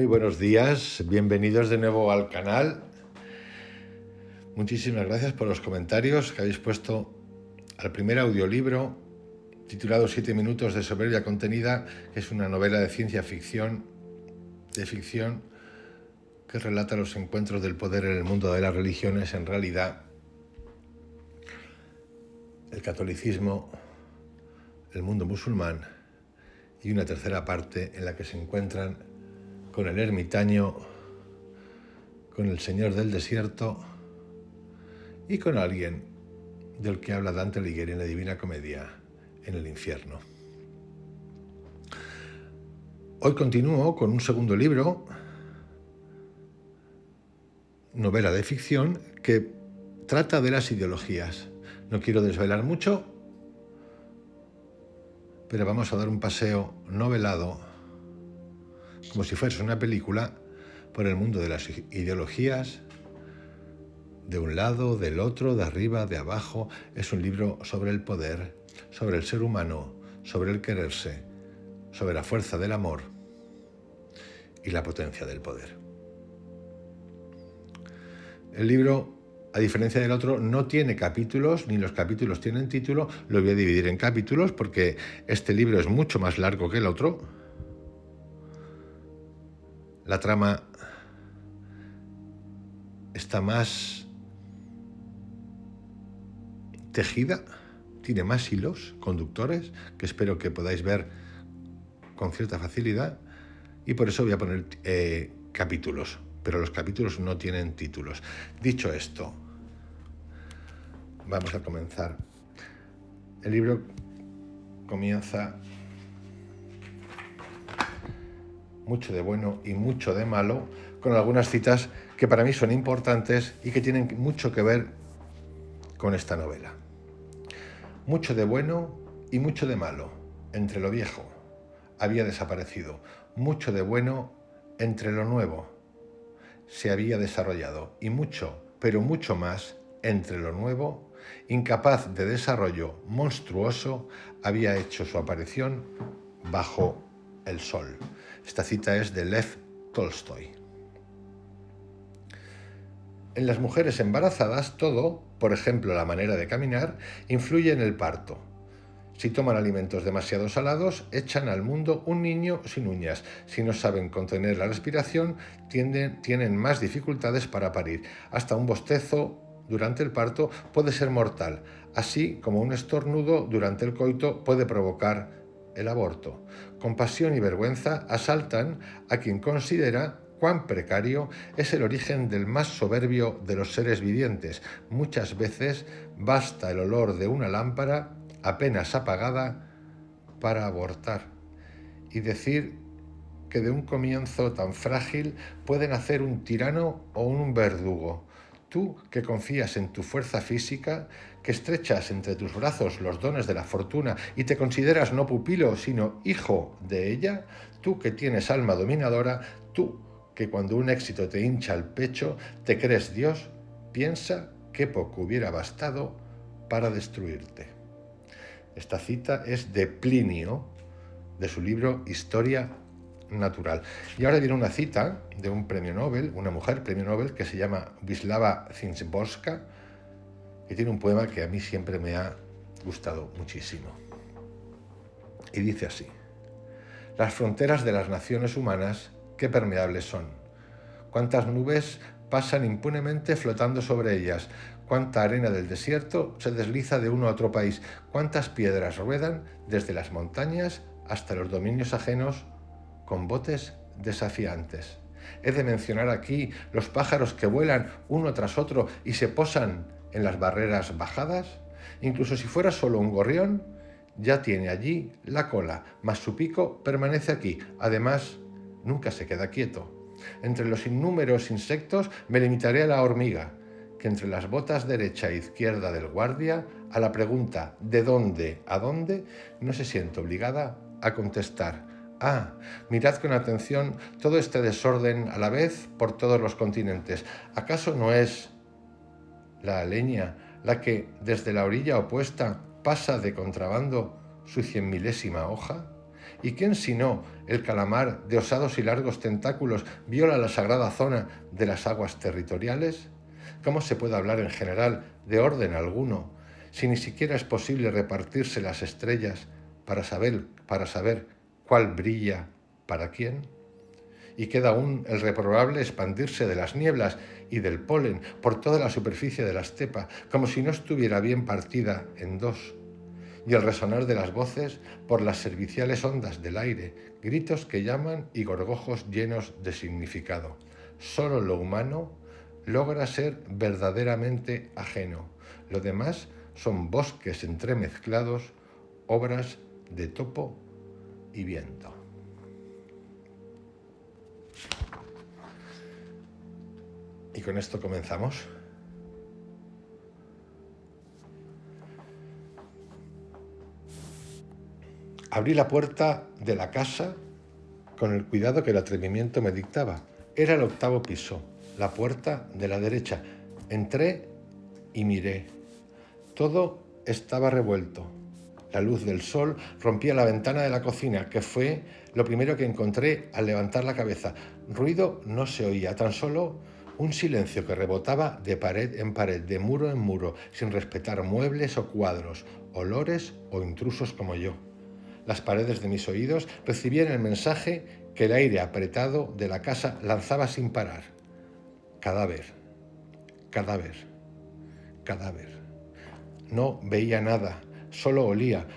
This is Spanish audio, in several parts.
Muy buenos días, bienvenidos de nuevo al canal. Muchísimas gracias por los comentarios que habéis puesto al primer audiolibro titulado 7 minutos de soberbia contenida, que es una novela de ciencia ficción, que relata los encuentros del poder en el mundo de las religiones, en realidad el catolicismo, el mundo musulmán y una tercera parte en la que se encuentran con el ermitaño, con el señor del desierto y con alguien del que habla Dante Alighieri en la Divina Comedia, en el infierno. Hoy continúo con un segundo libro, novela de ficción, que trata de las ideologías. No quiero desvelar mucho, pero vamos a dar un paseo novelado, como si fuese una película, por el mundo de las ideologías, de un lado, del otro, de arriba, de abajo. Es un libro sobre el poder, sobre el ser humano, sobre el quererse, sobre la fuerza del amor y la potencia del poder. El libro, a diferencia del otro, no tiene capítulos, ni los capítulos tienen título. Lo voy a dividir en capítulos porque este libro es mucho más largo que el otro. La trama está más tejida, tiene más hilos conductores que espero que podáis ver con cierta facilidad, y por eso voy a poner capítulos, pero los capítulos no tienen títulos. Dicho esto, vamos a comenzar. El libro comienza mucho de bueno y mucho de malo, con algunas citas que para mí son importantes y que tienen mucho que ver con esta novela. Mucho de bueno y mucho de malo entre lo viejo había desaparecido. Mucho de bueno entre lo nuevo se había desarrollado, y mucho, pero mucho más entre lo nuevo, incapaz de desarrollo monstruoso, había hecho su aparición bajo el sol. Esta cita es de Lev Tolstoy. En las mujeres embarazadas todo, por ejemplo la manera de caminar, influye en el parto. Si toman alimentos demasiado salados, echan al mundo un niño sin uñas. Si no saben contener la respiración, tienen más dificultades para parir. Hasta un bostezo durante el parto puede ser mortal, así como un estornudo durante el coito puede provocar el aborto. Compasión y vergüenza asaltan a quien considera cuán precario es el origen del más soberbio de los seres vivientes. Muchas veces basta el olor de una lámpara apenas apagada para abortar, y decir que de un comienzo tan frágil puede nacer un tirano o un verdugo. Tú, que confías en tu fuerza física, que estrechas entre tus brazos los dones de la fortuna y te consideras no pupilo, sino hijo de ella, tú que tienes alma dominadora, tú que cuando un éxito te hincha el pecho, te crees Dios, piensa qué poco hubiera bastado para destruirte. Esta cita es de Plinio, de su libro Historia Natural. Y ahora viene una cita de un premio Nobel, una mujer premio Nobel, que se llama Wisława Szymborska, que tiene un poema que a mí siempre me ha gustado muchísimo. Y dice así: las fronteras de las naciones humanas, qué permeables son. Cuántas nubes pasan impunemente flotando sobre ellas. Cuánta arena del desierto se desliza de uno a otro país. Cuántas piedras ruedan desde las montañas hasta los dominios ajenos con botes desafiantes. He de mencionar aquí los pájaros que vuelan uno tras otro y se posan en las barreras bajadas. Incluso si fuera solo un gorrión, ya tiene allí la cola, mas su pico permanece aquí. Además, nunca se queda quieto. Entre los innúmeros insectos me limitaré a la hormiga, que entre las botas derecha e izquierda del guardia, a la pregunta ¿de dónde a dónde?, no se siente obligada a contestar: ah, mirad con atención todo este desorden a la vez por todos los continentes. ¿Acaso no es la leña la que desde la orilla opuesta pasa de contrabando su 100.000ª hoja? ¿Y quién sino el calamar de osados y largos tentáculos viola la sagrada zona de las aguas territoriales? ¿Cómo se puede hablar en general de orden alguno si ni siquiera es posible repartirse las estrellas para saber cuál brilla para quién? Y queda aún el reprobable expandirse de las nieblas y del polen por toda la superficie de la estepa, como si no estuviera bien partida en dos, y el resonar de las voces por las serviciales ondas del aire, gritos que llaman y gorgojos llenos de significado. Solo lo humano logra ser verdaderamente ajeno. Lo demás son bosques entremezclados, obras de topo y viento. Y con esto comenzamos. Abrí la puerta de la casa con el cuidado que el atrevimiento me dictaba. Era el 8º piso, la puerta de la derecha. Entré y miré. Todo estaba revuelto. La luz del sol rompía la ventana de la cocina, que fue lo primero que encontré al levantar la cabeza. Ruido no se oía, tan solo un silencio que rebotaba de pared en pared, de muro en muro, sin respetar muebles o cuadros, olores o intrusos como yo. Las paredes de mis oídos recibían el mensaje que el aire apretado de la casa lanzaba sin parar. Cadáver, cadáver, cadáver. No veía nada, solo olía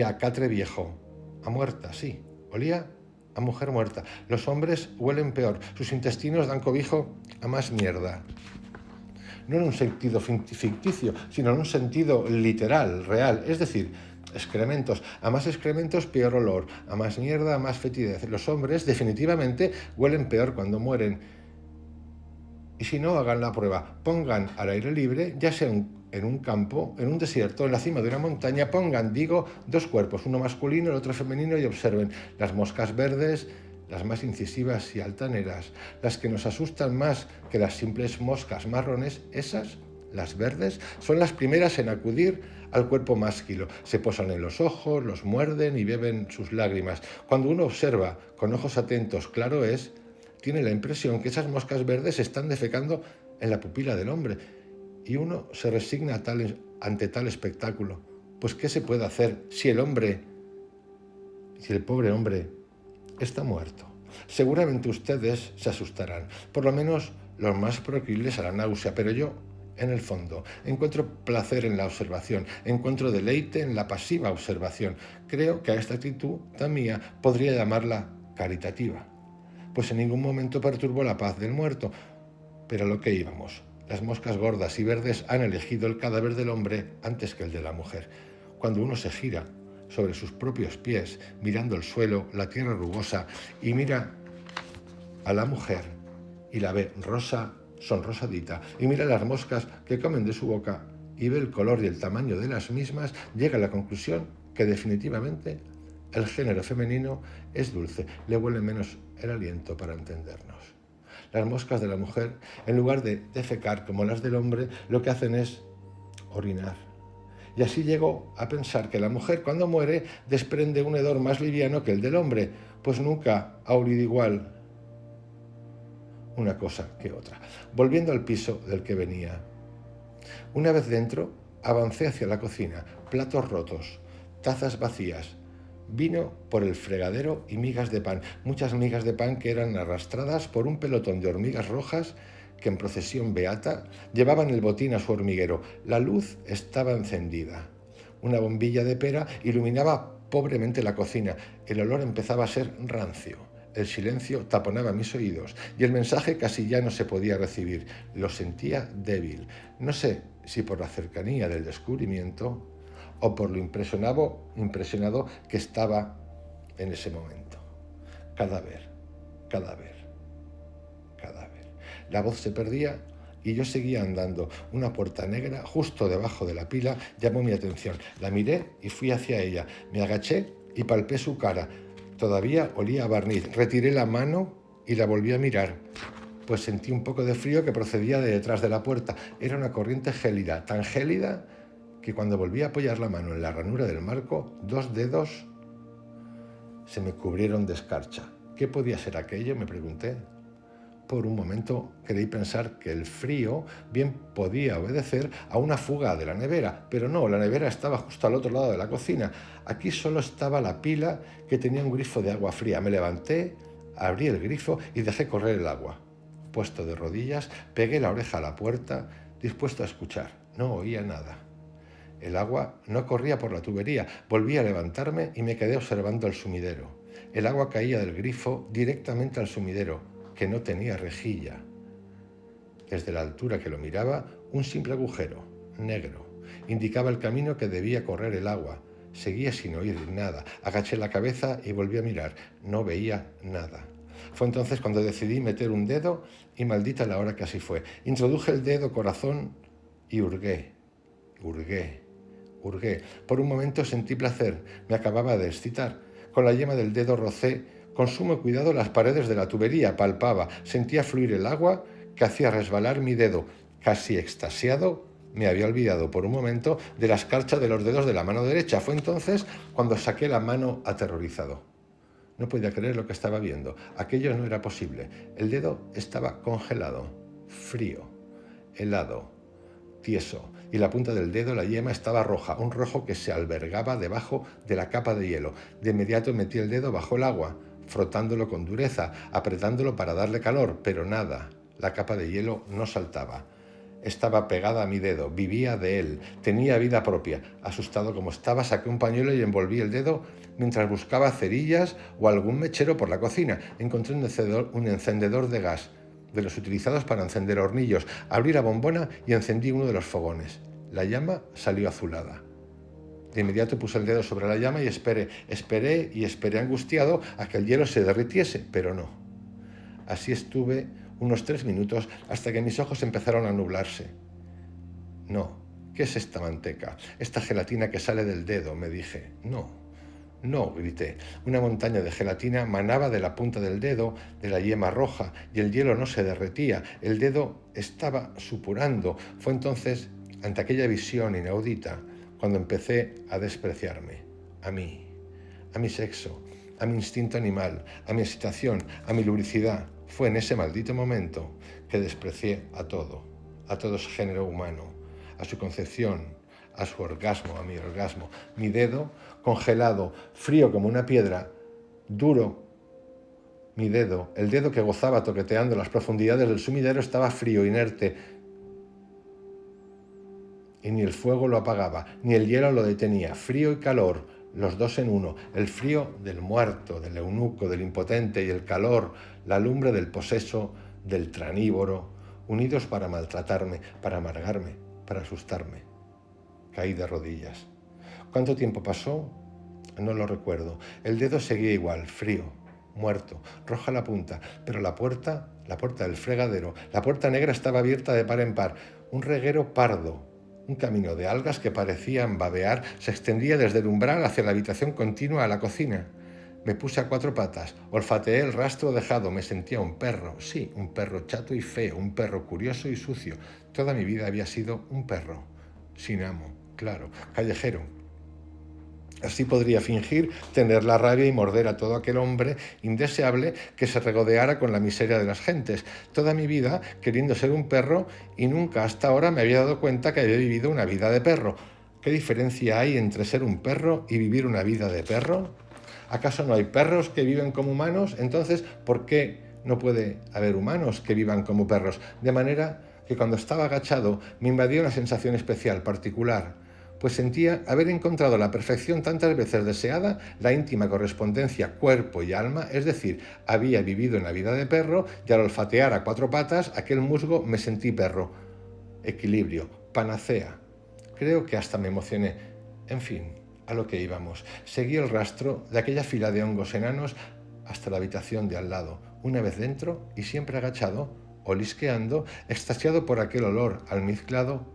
a catre viejo, a muerta, sí, olía a mujer muerta. Los hombres huelen peor, sus intestinos dan cobijo a más mierda. No en un sentido ficticio, sino en un sentido literal, real, es decir, excrementos. A más excrementos, peor olor. A más mierda, más fetidez. Los hombres definitivamente huelen peor cuando mueren. Y si no, hagan la prueba. Pongan al aire libre, ya sea en un campo, en un desierto, en la cima de una montaña, pongan, digo, 2 cuerpos, uno masculino, el otro femenino, y observen las moscas verdes, las más incisivas y altaneras, las que nos asustan más que las simples moscas marrones, esas, las verdes, son las primeras en acudir al cuerpo másquilo. Se posan en los ojos, los muerden y beben sus lágrimas. Cuando uno observa con ojos atentos, claro es, tiene la impresión que esas moscas verdes están defecando en la pupila del hombre. Y uno se resigna ante tal espectáculo. Pues ¿qué se puede hacer si el pobre hombre está muerto? Seguramente ustedes se asustarán, por lo menos los más proclives a la náusea, pero yo, en el fondo, encuentro placer en la observación, encuentro deleite en la pasiva observación. Creo que a esta actitud tan mía podría llamarla caritativa, pues en ningún momento perturbo la paz del muerto. Pero a lo que íbamos. Las moscas gordas y verdes han elegido el cadáver del hombre antes que el de la mujer. Cuando uno se gira sobre sus propios pies, mirando el suelo, la tierra rugosa, y mira a la mujer y la ve sonrosadita, y mira las moscas que comen de su boca y ve el color y el tamaño de las mismas, llega a la conclusión que definitivamente el género femenino es dulce, le huele menos el aliento para entendernos. Las moscas de la mujer, en lugar de defecar como las del hombre, lo que hacen es orinar. Y así llego a pensar que la mujer, cuando muere, desprende un hedor más liviano que el del hombre, pues nunca ha olido igual una cosa que otra. Volviendo al piso del que venía. Una vez dentro, avancé hacia la cocina, platos rotos, tazas vacías, vino por el fregadero y migas de pan, muchas migas de pan que eran arrastradas por un pelotón de hormigas rojas que en procesión beata llevaban el botín a su hormiguero. La luz estaba encendida. Una bombilla de pera iluminaba pobremente la cocina. El olor empezaba a ser rancio. El silencio taponaba mis oídos y el mensaje casi ya no se podía recibir. Lo sentía débil. No sé si por la cercanía del descubrimiento o por lo impresionado que estaba en ese momento. Cadáver, cadáver, cadáver. La voz se perdía y yo seguía andando. Una puerta negra, justo debajo de la pila, llamó mi atención. La miré y fui hacia ella. Me agaché y palpé su cara. Todavía olía a barniz. Retiré la mano y la volví a mirar, pues sentí un poco de frío que procedía de detrás de la puerta. Era una corriente gélida, tan gélida que cuando volví a apoyar la mano en la ranura del marco, 2 dedos Se me cubrieron de escarcha. ¿Qué podía ser aquello?, me pregunté. Por un momento creí pensar que el frío bien podía obedecer a una fuga de la nevera, pero no, la nevera estaba justo al otro lado de la cocina. Aquí solo estaba la pila que tenía un grifo de agua fría. Me levanté, abrí el grifo y dejé correr el agua. Puesto de rodillas, pegué la oreja a la puerta, dispuesto a escuchar. No oía nada. El agua no corría por la tubería. Volví a levantarme y me quedé observando el sumidero. El agua caía del grifo directamente al sumidero, que no tenía rejilla. Desde la altura que lo miraba, un simple agujero, negro, indicaba el camino que debía correr el agua. Seguía sin oír nada. Agaché la cabeza y volví a mirar. No veía nada. Fue entonces cuando decidí meter un dedo y maldita la hora que así fue. Introduje el dedo corazón y hurgué. Por un momento sentí placer. Me acababa de excitar. Con la yema del dedo rocé con sumo cuidado las paredes de la tubería, palpaba, sentía fluir el agua que hacía resbalar mi dedo. Casi extasiado, me había olvidado por un momento de la escarcha de los dedos de la mano derecha. Fue entonces cuando saqué la mano aterrorizado. No podía creer lo que estaba viendo. Aquello no era posible. El dedo estaba congelado, frío, helado, tieso, y la punta del dedo, la yema, estaba roja, un rojo que se albergaba debajo de la capa de hielo. De inmediato metí el dedo bajo el agua, frotándolo con dureza, apretándolo para darle calor, pero nada. La capa de hielo no saltaba. Estaba pegada a mi dedo, vivía de él, tenía vida propia. Asustado como estaba, saqué un pañuelo y envolví el dedo mientras buscaba cerillas o algún mechero por la cocina. Encontré un encendedor de gas, de los utilizados para encender hornillos. Abrí la bombona y encendí uno de los fogones. La llama salió azulada. De inmediato puse el dedo sobre la llama y esperé angustiado a que el hielo se derritiese, pero no. Así estuve unos 3 minutos hasta que mis ojos empezaron a nublarse. No, ¿qué es esta manteca? Esta gelatina que sale del dedo, me dije. No, grité. Una montaña de gelatina manaba de la punta del dedo, de la yema roja, y el hielo no se derretía. El dedo estaba supurando. Fue entonces, ante aquella visión inaudita, cuando empecé a despreciarme. A mí, a mi sexo, a mi instinto animal, a mi excitación, a mi lubricidad. Fue en ese maldito momento que desprecié a todo ese género humano, a su concepción, a su orgasmo, a mi orgasmo. Mi dedo, congelado, frío como una piedra, duro. Mi dedo, el dedo que gozaba toqueteando las profundidades del sumidero, estaba frío, inerte. Y ni el fuego lo apagaba, ni el hielo lo detenía. Frío y calor, los dos en uno. El frío del muerto, del eunuco, del impotente, y el calor, la lumbre del poseso, del tranívoro, unidos para maltratarme, para amargarme, para asustarme. Caí de rodillas. ¿Cuánto tiempo pasó? No lo recuerdo. El dedo seguía igual, frío, muerto, roja la punta, pero la puerta del fregadero, la puerta negra, estaba abierta de par en par. Un reguero pardo, un camino de algas que parecían babear, se extendía desde el umbral hacia la habitación continua a la cocina. Me puse a 4 patas, olfateé el rastro dejado, me sentía un perro, sí, un perro chato y feo, un perro curioso y sucio. Toda mi vida había sido un perro, sin amo, claro, callejero. Así podría fingir tener la rabia y morder a todo aquel hombre indeseable que se regodeara con la miseria de las gentes. Toda mi vida queriendo ser un perro, y nunca hasta ahora me había dado cuenta que había vivido una vida de perro. ¿Qué diferencia hay entre ser un perro y vivir una vida de perro? ¿Acaso no hay perros que viven como humanos? Entonces, ¿por qué no puede haber humanos que vivan como perros? De manera que cuando estaba agachado me invadía una sensación especial, particular, pues sentía haber encontrado la perfección tantas veces deseada, la íntima correspondencia cuerpo y alma, es decir, había vivido en la vida de perro, y al olfatear a 4 patas aquel musgo me sentí perro. Equilibrio, panacea. Creo que hasta me emocioné. En fin, a lo que íbamos. Seguí el rastro de aquella fila de hongos enanos hasta la habitación de al lado. Una vez dentro, y siempre agachado, olisqueando, extasiado por aquel olor almizclado,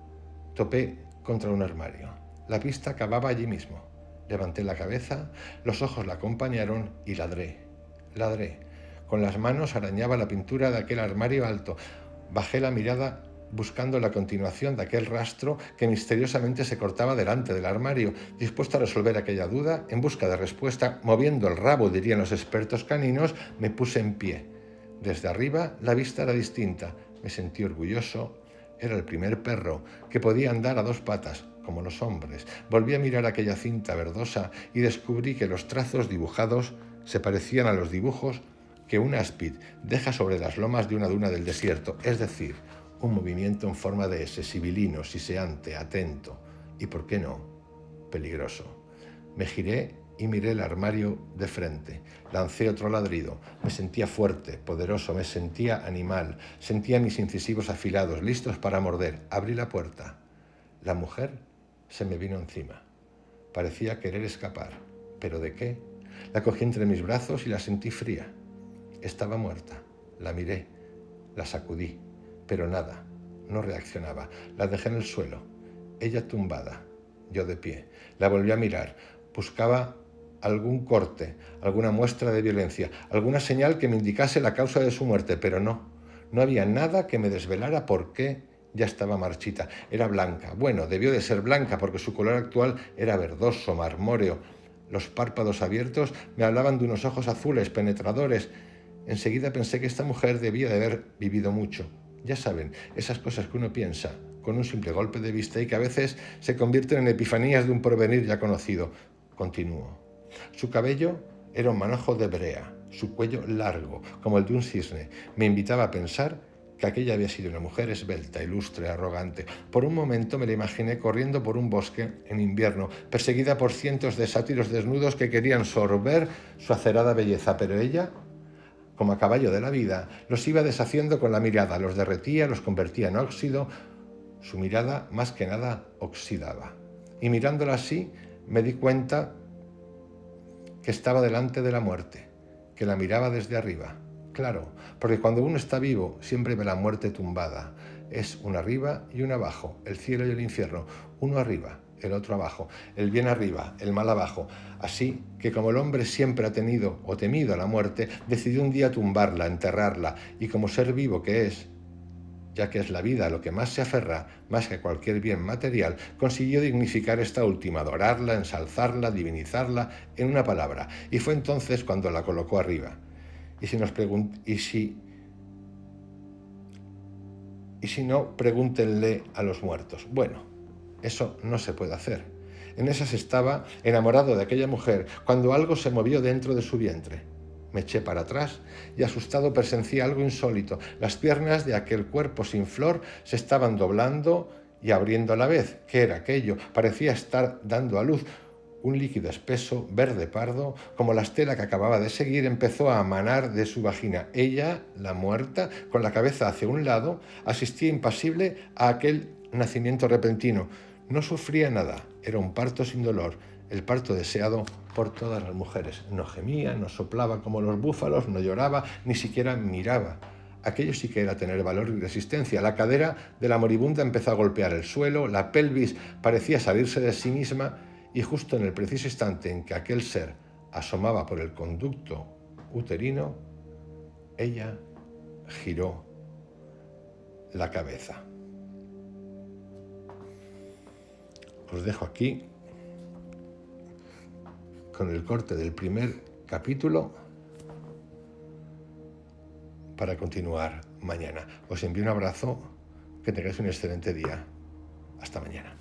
topé contra un armario. La pista acababa allí mismo. Levanté la cabeza, los ojos la acompañaron y ladré. Con las manos arañaba la pintura de aquel armario alto. Bajé la mirada buscando la continuación de aquel rastro que misteriosamente se cortaba delante del armario, dispuesto a resolver aquella duda, en busca de respuesta, moviendo el rabo, dirían los expertos caninos, me puse en pie. Desde arriba la vista era distinta, me sentí orgulloso. Era el primer perro que podía andar a dos patas, como los hombres. Volví a mirar aquella cinta verdosa y descubrí que los trazos dibujados se parecían a los dibujos que un áspid deja sobre las lomas de una duna del desierto, es decir, un movimiento en forma de S, sibilino, siseante, atento y, ¿por qué no?, peligroso. Me giré y miré el armario de frente. Lancé otro ladrido. Me sentía fuerte, poderoso, me sentía animal. Sentía mis incisivos afilados, listos para morder. Abrí la puerta. La mujer se me vino encima. Parecía querer escapar. ¿Pero de qué? La cogí entre mis brazos y la sentí fría. Estaba muerta. La miré. La sacudí. Pero nada. No reaccionaba. La dejé en el suelo. Ella tumbada. Yo de pie. La volví a mirar. Buscaba algún corte, alguna muestra de violencia, alguna señal que me indicase la causa de su muerte, pero no había nada que me desvelara por qué ya estaba marchita. Era blanca. Bueno, debió de ser blanca porque su color actual era verdoso, marmóreo. Los párpados abiertos me hablaban de unos ojos azules, penetradores. Enseguida pensé que esta mujer debía de haber vivido mucho. Ya saben, esas cosas que uno piensa con un simple golpe de vista y que a veces se convierten en epifanías de un porvenir ya conocido. Continuó. Su cabello era un manojo de brea, su cuello largo, como el de un cisne. Me invitaba a pensar que aquella había sido una mujer esbelta, ilustre, arrogante. Por un momento me la imaginé corriendo por un bosque en invierno, perseguida por cientos de sátiros desnudos que querían sorber su acerada belleza, pero ella, como a caballo de la vida, los iba deshaciendo con la mirada, los derretía, los convertía en óxido. Su mirada más que nada oxidaba. Y mirándola así, me di cuenta que estaba delante de la muerte, que la miraba desde arriba. Claro, porque cuando uno está vivo siempre ve la muerte tumbada. Es un arriba y un abajo, el cielo y el infierno, uno arriba, el otro abajo, el bien arriba, el mal abajo. Así que como el hombre siempre ha tenido o temido a la muerte, decidió un día tumbarla, enterrarla, y como ser vivo que es, ya que es la vida a lo que más se aferra, más que cualquier bien material, consiguió dignificar esta última, adorarla, ensalzarla, divinizarla, en una palabra. Y fue entonces cuando la colocó arriba. Y si no, pregúntenle a los muertos. Bueno, eso no se puede hacer. En esas estaba, enamorado de aquella mujer, cuando algo se movió dentro de su vientre. Me eché para atrás y asustado presencié algo insólito. Las piernas de aquel cuerpo sin flor se estaban doblando y abriendo a la vez. ¿Qué era aquello? Parecía estar dando a luz. Un líquido espeso, verde pardo, como la estela que acababa de seguir, empezó a manar de su vagina. Ella, la muerta, con la cabeza hacia un lado, asistía impasible a aquel nacimiento repentino. No sufría nada. Era un parto sin dolor. El parto deseado por todas las mujeres. No gemía, no soplaba como los búfalos, no lloraba, ni siquiera miraba. Aquello sí que era tener valor y resistencia. La cadera de la moribunda empezó a golpear el suelo, la pelvis parecía salirse de sí misma, y justo en el preciso instante en que aquel ser asomaba por el conducto uterino, ella giró la cabeza. Os dejo aquí con el corte del primer capítulo para continuar mañana. Os envío un abrazo, que tengáis un excelente día. Hasta mañana.